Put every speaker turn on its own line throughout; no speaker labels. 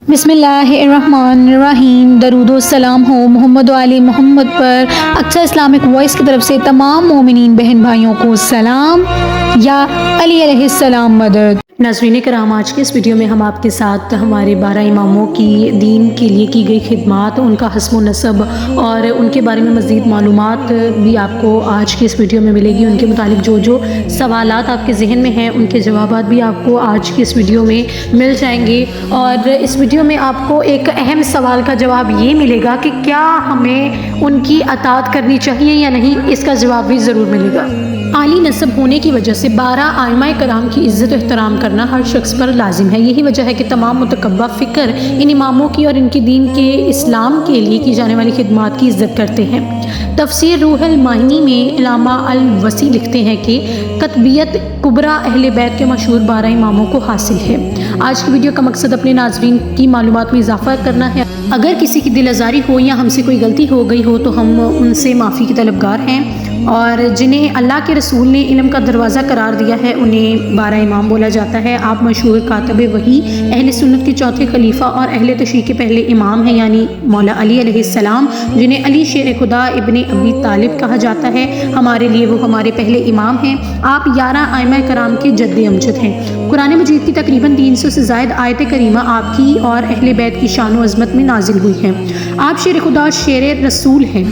बिस्मिल्लाहिर्रहमानिर्रहीम। दरूद व सलाम हो मोहम्मद व आले मोहम्मद पर। अक्सर इस्लामिक वॉइस की तरफ से तमाम मोमिनीन बहन भाइयों को सलाम। या अली अलैहिस्सलाम मदद। नाज़रीन कराम, आज के इस वीडियो में हम आपके साथ हमारे 12 इमामों की दीन के लिए की गई खिदमात, उनका हस्ब व नसब और उनके बारे में मज़ीद मालूमात भी आपको आज की इस वीडियो में मिलेगी। उनके मुतालिक जो जो सवालात आपके जहन में हैं उनके जवाबात भी आपको आज की इस वीडियो में मिल जाएंगे। और इस वीडियो में आपको एक अहम सवाल का जवाब ये मिलेगा कि क्या हमें उनकी अताअत करनी चाहिए या नहीं, इसका जवाब भी ज़रूर मिलेगा। आली नसब होने की वजह से 12 आइमाए कराम की इज़्ज़त व एहतराम करना हर शख्स पर लाजिम है। यही वजह है कि तमाम मुतकब्बा फ़िक्र इन इमामों की और इनकी दीन के इस्लाम के लिए की जाने वाली खिदमात की इज़्ज़त करते हैं। तफसीर रूहुल मानी में इलामा अल वसी लिखते हैं कि कतबियत कुबरा अहले बैत के मशहूर 12 इमामों को हासिल है। आज की वीडियो का मकसद अपने नाज़रीन की मालूमात में इजाफा करना है। अगर किसी की दिल आज़ारी हो या हमसे कोई गलती हो गई हो तो हम उनसे माफ़ी के तलबगार हैं। और जिन्हें अल्लाह के रसूल ने इल्म का दरवाज़ा करार दिया है उन्हें 12 इमाम बोला जाता है। आप मशहूर कातब वही अहले सुन्नत के चौथे खलीफा और अहले तशरीक़ के पहले इमाम हैं, यानी मौला अली अलैहिस्सलाम, जिन्हें अली शेर खुदा इब्ने अबी तालिब कहा जाता है। हमारे लिए वो हमारे पहले इमाम हैं। आप 11 आइमाए कराम के जद्द अमजद हैं। कुरान मजीद की तकरीबन 300 से ज़ायद आयत करीमा आपकी और अहले बैत की शान व अज़मत में नाजिल हुई हैं। आप शेर खुदा और शेर रसूल हैं।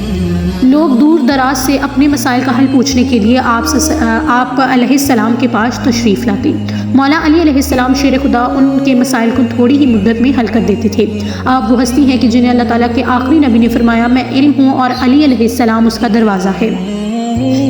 लोग दूर दराज से अपने मसाइल का हल पूछने के लिए आप अलैहिस्सलाम के पास तशरीफ़ लाते। मौला अली अलैहिस्सलाम शेर खुदा उनके मसाइल को थोड़ी ही मुद्दत में हल कर देते थे। आप वो हस्ती हैं कि जिन्हें अल्लाह ताला के आखिरी नबी ने फरमाया, मैं इल्म हूँ और अली अलैहिस्सलाम उसका दरवाज़ा है।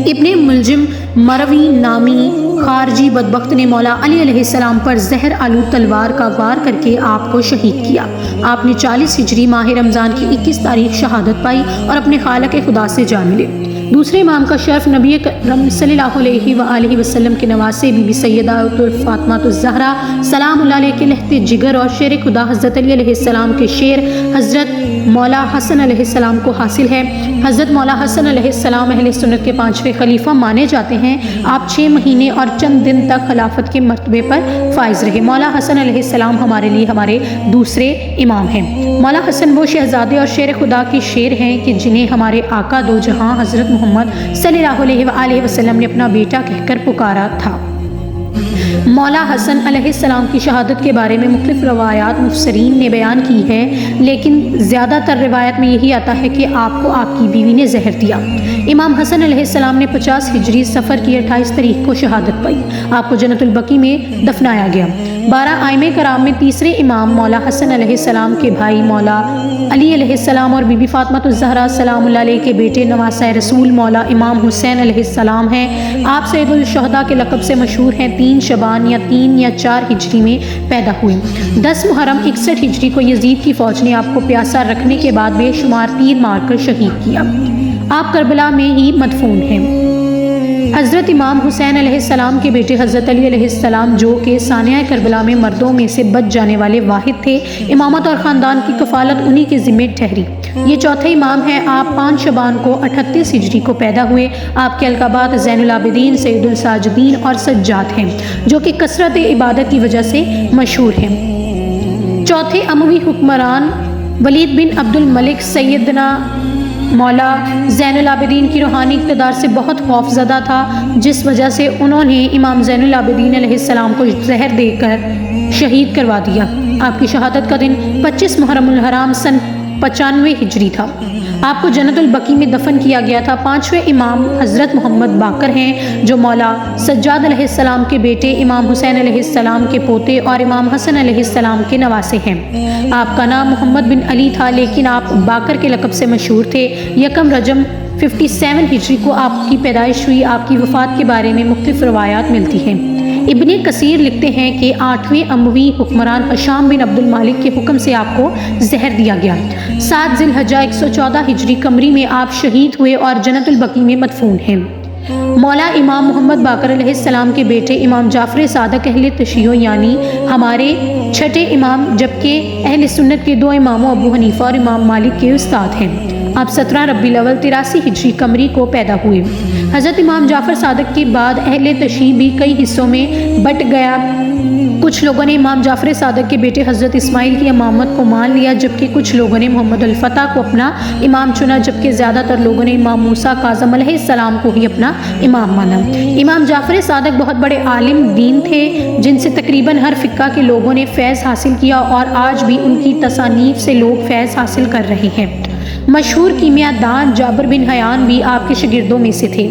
इब्ने मुलजिम मरवी नामी खारजी बदबख्त ने मौला अली अलैहिस्सलाम पर जहर आलू तलवार का वार करके आपको शहीद किया। आपने 40 हिजरी माह रमज़ान की 21 तारीख शहादत पाई और अपने खालिक खुदा से जा मिले। दूसरे इमाम का शर्फ नबी अकरम सल्लल्लाहु अलैहि वसल्लम के नवासे बीबी सैयदा फातिमातुज़ ज़हरा सलामुल्लाह अलैहा के लहते जिगर और शेर खुदा हज़रत अली अलैहिस्सलाम के शेर हज़रत मौला हसन अलैहिस्सलाम को हासिल है। हज़रत मौला हसन अलैहिस्सलाम अहले सुन्नत के 5वें खलीफा माने जाते हैं। आप 6 महीने और चंद दिन तक खिलाफत के मर्तबे पर फाइज रहे। मौला हसन अलैहिस्सलाम हमारे लिए हमारे दूसरे इमाम हैं। मौला हसन वो शहजादे और शेर खुदा के शेर हैं कि जिन्हें हमारे आका दो जहां हज़रत मोहम्मद सल्लल्लाहु अलैहि वसल्लम ने अपना बेटा कहकर पुकारा था। मौला हसन अलैहिस्सलाम की शहादत के बारे में मुख्तलिफ रवायात मुफस्सरीन ने बयान की है, लेकिन ज़्यादातर रिवायत में यही आता है कि आपको आपकी बीवी ने जहर दिया। इमाम हसन अलैहिस्सलाम ने 50 हिजरी सफ़र की 28 तारीख को शहादत पाई। आपको जन्नतुल बकी में दफनाया गया। 12 आइमे कराम में तीसरे इमाम मौला हसन अलैहिस्सलाम के भाई मौला अली अलैहिस्सलाम और बीबी फातिमातुज़ ज़हरा सलामुल्लाह अलैहा के बेटे नवासा रसूल मौला इमाम हुसैन अलैहिस्सलाम हैं। आप सैयदुल शुहदा के लक़ब से मशहूर हैं। 3 शबान या 3 या 4 हिजरी में पैदा हुए। 10 मुहर्रम 61 हिजरी को यजीद की फ़ौज ने आपको प्यासा रखने के बाद बेशुमार तीर मारकर शहीद किया। आप करबला में ही मदफून हैं। हज़रत इमाम हुसैन अलैहिस्सलाम के बेटे हज़रत अली अलैहिस्सलाम, जो कि सानिया करबला में मर्दों में से बच जाने वाले वाहिद थे, इमामत और ख़ानदान की कफ़ालत उन्हीं के ज़िम्मे ठहरी। ये चौथे इमाम हैं। आप 5 शबान को 38 हिजरी को पैदा हुए। आपके अलक़ाबात ज़ैनुल आबिदीन, सैयदुल साजिदीन और सज्जाद हैं, जो कि कसरत इबादत की वजह से मशहूर हैं। चौथे अमवी हुक्मरान वलीद बिन अब्दुल मलिक सैयदना मौला ज़ैनुल आबिदीन की रूहानी इक़्तिदार से बहुत खौफज़दा था, जिस वजह से उन्होंने इमाम ज़ैनुल आबिदीन अलैहिस्सलाम को जहर देकर शहीद करवा दिया। आपकी शहादत का दिन 25 मुहर्रमुल हराम सन 95 हिजरी था। आपको जन्नतुल बकी में दफन किया गया था। 5वें इमाम हज़रत मोहम्मद बाकर हैं, जो मौला सज्जाद अलैहिस्सलाम के बेटे, इमाम हुसैन अलैहिस्सलाम के पोते और इमाम हसन अलैहिस्सलाम के नवासे हैं। आपका नाम मोहम्मद बिन अली था, लेकिन आप बाकर के लक़ब से मशहूर थे। यकम रजम 57 हिजरी को आपकी पैदाइश हुई। आपकी वफ़ात के बारे में मुख्तलिफ रवायात मिलती हैं। इब्ने कसीर लिखते हैं कि 8वें अमवी हुक्मरान हशाम बिन अब्दुल मालिक के हुक्म से आपको जहर दिया गया। 7 ज़िलहज्जा 114 हिजरी कमरी में आप शहीद हुए और जन्नतुल बकी में मदफून हैं। मौला इमाम मोहम्मद बाकर अलैहिस्सलाम के बेटे इमाम जाफ़र सादक अहले तशय्युअ यानी हमारे 6ठे इमाम, जबकि अहले सुन्नत के 2 इमामों अबू हनीफा और इमाम मालिक के उस्ताद हैं। आप 17 रबीउल अव्वल 83 हिजरी कमरी को पैदा हुए। हज़रत इमाम जाफ़र सादक के बाद अहले तशय्युअ भी कई हिस्सों में बट गया। کچھ لوگوں نے امام جعفر صادق کے بیٹے حضرت اسماعیل کی امامت کو مان لیا، جبکہ کچھ لوگوں نے محمد الفتح کو اپنا امام چنا، جبکہ زیادہ تر لوگوں نے امام موسیٰ کاظم علیہ السلام کو ہی اپنا امام مانا۔ امام جعفر صادق بہت بڑے عالم دین تھے، جن سے تقریباً ہر فقہ کے لوگوں نے فیض حاصل کیا، اور آج بھی ان کی تصانیف سے لوگ فیض حاصل کر رہے ہیں۔ مشہور کیمیاء دان جابر بن حیان بھی آپ کے شاگردوں میں سے تھے۔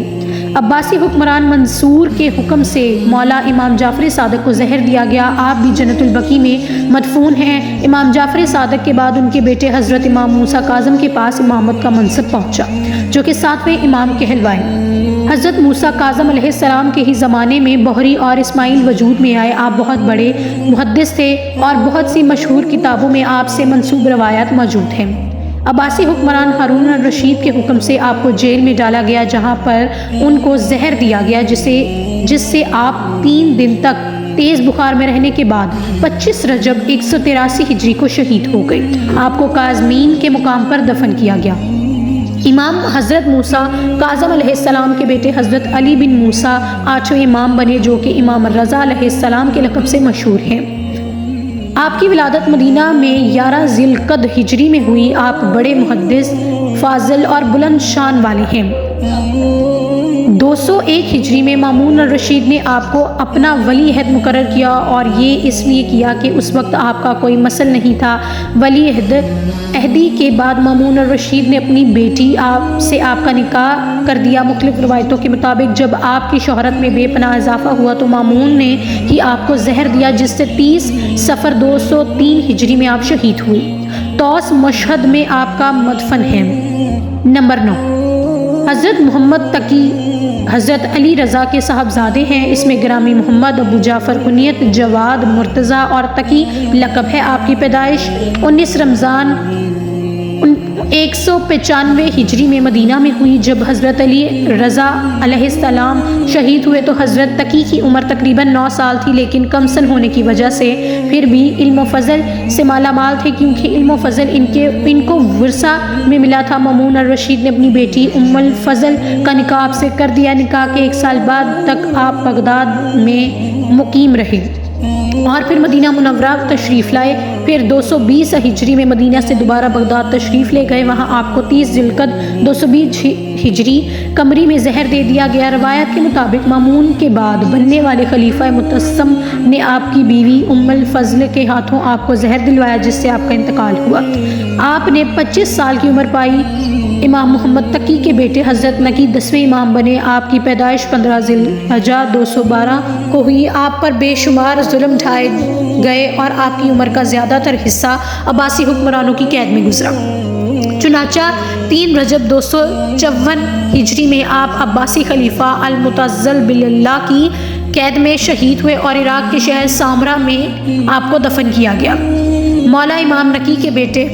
عباسی حکمران منصور کے حکم سے مولا امام جعفر صادق کو زہر دیا گیا، آپ بھی جنت البقیع میں مدفون ہیں۔ امام جعفر صادق کے بعد ان کے بیٹے حضرت امام موسیٰ کاظم کے پاس امامت کا منصب پہنچا، جو کہ 7ویں امام کہلوائے۔ حضرت موسیٰ کاظم علیہ السلام کے ہی زمانے میں بحری اور اسماعیل وجود میں آئے۔ آپ بہت بڑے محدث تھے اور بہت سی مشہور کتابوں میں آپ سے منسوب روایات موجود ہیں۔ عباسی حکمران ہارون الرشید کے حکم سے آپ کو جیل میں ڈالا گیا، جہاں پر ان کو زہر دیا گیا، جس سے آپ 3 دن تک تیز بخار میں رہنے کے بعد 25 رجب 183 ہجری کو شہید ہو گئے۔ آپ کو کاظمین کے مقام پر دفن کیا گیا۔ امام حضرت موسیٰ کاظم علیہ السلام کے بیٹے حضرت علی بن موسیٰ 8ویں امام بنے، جو کہ امام الرضا علیہ السلام کے لقب سے مشہور ہیں۔ آپ کی ولادت مدینہ میں 11 ذی القعدہ ہجری میں ہوئی۔ آپ بڑے محدث، فاضل اور بلند شان والے ہیں۔ 201 ہجری میں مامون الرشید نے آپ کو اپنا ولی عہد مقرر کیا، اور یہ اس لیے کیا کہ اس وقت آپ کا کوئی مسل نہیں تھا۔ ولی عہدی کے بعد مامون الرشید نے اپنی بیٹی سے آپ کا نکاح کر دیا۔ مختلف روایتوں کے مطابق جب آپ کی شہرت میں بے پناہ اضافہ ہوا تو مامون نے ہی آپ کو زہر دیا، جس سے 30 صفر 203 ہجری میں آپ شہید ہوئے۔ طوس مشہد میں آپ کا مدفن ہے۔ نمبر 9، حضرت محمد تقی حضرت علی رضا کے صاحبزادے ہیں۔ اس میں گرامی محمد، ابو جعفر کنیت، جواد، مرتضیٰ اور تقی لقب ہے۔ آپ کی پیدائش 19 رمضان 195 ہجری میں مدینہ میں ہوئی۔ جب حضرت علی رضا علیہ السلام شہید ہوئے تو حضرت تقی کی عمر تقریباً 9 سال تھی، لیکن کم سن ہونے کی وجہ سے پھر بھی علم و فضل سے مالا مال تھے، کیونکہ علم و فضل ان کو ورثہ میں ملا تھا۔ مامون الرشید نے اپنی بیٹی ام الفضل کا نکاح آپ سے کر دیا۔ نکاح کے 1 سال بعد تک آپ بغداد میں مقیم رہے اور پھر مدینہ منورہ تشریف لائے۔ پھر 220 ہجری میں مدینہ سے دوبارہ بغداد تشریف لے گئے۔ وہاں آپ کو 30 ذی القعدہ 220 ہجری قمری میں زہر دے دیا گیا۔ روایت کے مطابق مامون کے بعد بننے والے خلیفہ متعصم نے آپ کی بیوی ام الفضل کے ہاتھوں آپ کو زہر دلوایا، جس سے آپ کا انتقال ہوا۔ آپ نے 25 سال کی عمر پائی۔ امام محمد تقی کے بیٹے حضرت نقی 10ویں امام بنے۔ آپ کی پیدائش 15 ذی الحجہ 212 کو ہوئی۔ آپ پر بے شمار ظلم ڈھائے گئے اور آپ کی عمر کا زیادہ تر حصہ عباسی حکمرانوں کی قید میں گزرا۔ چنانچہ 3 رجب 254 ہجری میں آپ عباسی خلیفہ المعتضل باللہ کی قید میں شہید ہوئے اور عراق کے شہر سامرا میں آپ کو دفن کیا گیا۔ مولا امام نقی کے بیٹے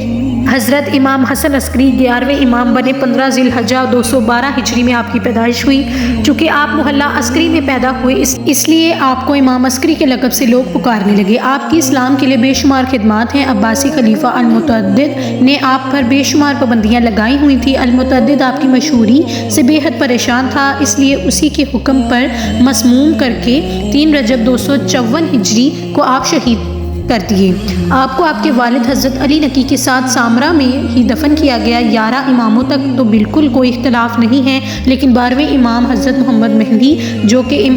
حضرت امام حسن عسکری 11ویں امام بنے۔ 15 ذی الحجہ 212 ہجری میں آپ کی پیدائش ہوئی۔ چونکہ آپ محلہ عسکری میں پیدا ہوئے، اس لیے آپ کو امام عسکری کے لقب سے لوگ پکارنے لگے۔ آپ کی اسلام کے لیے بے شمار خدمات ہیں۔ عباسی خلیفہ المتعدد نے آپ پر بے شمار پابندیاں لگائی ہوئی تھیں۔ المتعدد آپ کی مشہوری سے بے حد پریشان تھا، اس لیے اسی کے حکم پر مسموم کر کے 3 رجب 254 ہجری کو آپ شہید کر دیے۔ آپ کو آپ کے والد حضرت علی نقی کے ساتھ سامرا میں ہی دفن کیا گیا۔ 11 اماموں تک تو بالکل کوئی اختلاف نہیں ہے، لیکن 12ویں امام حضرت محمد مہدی جو کہ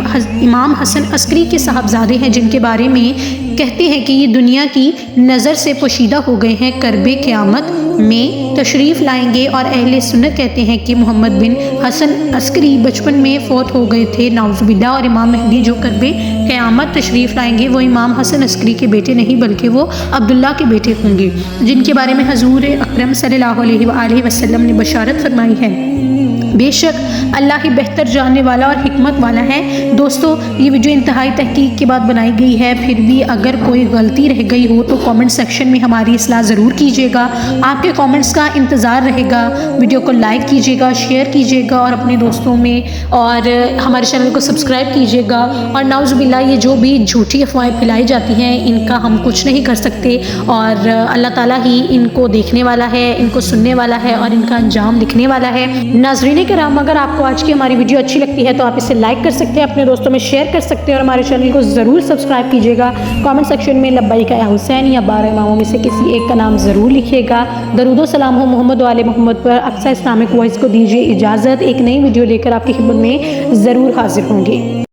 امام حسن عسکری کے صاحبزادے ہیں، جن کے بارے میں کہتے ہیں کہ یہ دنیا کی نظر سے پوشیدہ ہو گئے ہیں، کرب قیامت میں تشریف لائیں گے۔ اور اہل سنت کہتے ہیں کہ محمد بن حسن عسکری بچپن میں فوت ہو گئے تھے، نعوذ باللہ۔ اور امام مہدی جو کرب قیامت تشریف لائیں گے وہ امام حسن عسکری کے بیٹے نہیں بلکہ وہ عبداللہ کے بیٹے ہوں گے، جن کے بارے میں حضور اکرم صلی اللہ علیہ وآلہ وسلم نے بشارت فرمائی ہے۔ بے شک اللہ ہی بہتر جاننے والا اور حکمت والا ہے۔ دوستو، یہ ویڈیو انتہائی تحقیق کے بعد بنائی گئی ہے، پھر بھی اگر کوئی غلطی رہ گئی ہو تو کامنٹ سیکشن میں ہماری اصلاح ضرور کیجیے گا۔ آپ کے کامنٹس کا انتظار رہے گا۔ ویڈیو کو لائک کیجیے گا، شیئر کیجیے گا اور اپنے دوستوں میں، اور ہمارے چینل کو سبسکرائب کیجیے گا۔ اور نعوذ باللہ یہ جو بھی جھوٹی افواہیں پھیلائی جاتی ہیں ان کا ہم کچھ نہیں کر سکتے، اور اللہ تعالیٰ ہی ان کو دیکھنے والا ہے، ان کو سننے والا ہے اور ان کا انجام لکھنے والا ہے۔ ناظرین مشاہدین کرام، اگر آپ کو آج کی ہماری ویڈیو اچھی لگتی ہے تو آپ اسے لائک کر سکتے ہیں، اپنے دوستوں میں شیئر کر سکتے ہیں اور ہمارے چینل کو ضرور سبسکرائب کیجیے گا۔ کامنٹ سیکشن میں لبیک یا حسین یا 12 اماموں میں سے کسی ایک کا نام ضرور لکھیے گا۔ درود و سلام ہو محمد و آل محمد پر۔ اقصی اسلامک وائس کو دیجیے اجازت، ایک نئی ویڈیو لے کر آپ کی خدمت میں ضرور حاضر ہوں گے۔